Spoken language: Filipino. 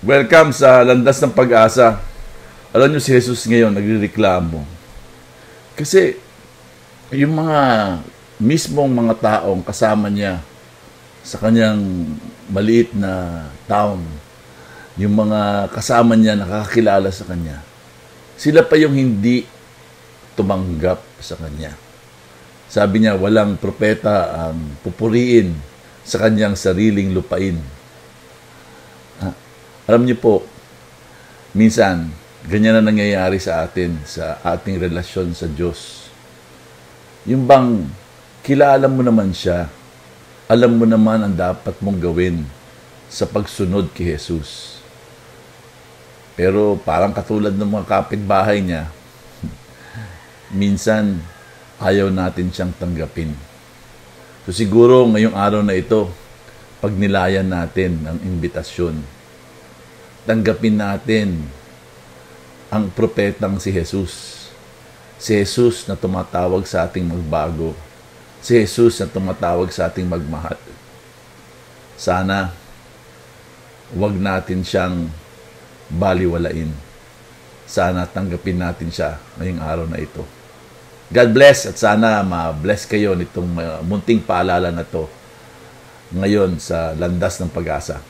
Welcome sa Landas ng Pag-asa. Alam nyo si Jesus ngayon nagrereklamo. Kasi yung mga mismong mga taong kasama niya sa kanyang maliit na town, yung mga kasama niya nakakakilala sa kanya, sila pa yung hindi tumanggap sa kanya. Sabi niya, walang propeta ang pupuriin sa kanyang sariling lupain. Alam niyo po, minsan, ganyan na nangyayari sa atin, sa ating relasyon sa Diyos. Yung bang, kilala mo naman siya, alam mo naman ang dapat mong gawin sa pagsunod kay Jesus. Pero parang katulad ng mga kapitbahay niya, minsan, ayaw natin siyang tanggapin. So siguro ngayong araw na ito, pag nilayan natin ang imbitasyon, tanggapin natin ang propetang si Jesus. Si Jesus na tumatawag sa ating magbago. Si Jesus na tumatawag sa ating magmahal. Sana, wag natin siyang baliwalain. Sana tanggapin natin siya ngayong araw na ito. God bless at sana ma-bless kayo nitong munting paalala na to ngayon sa Landas ng Pag-asa.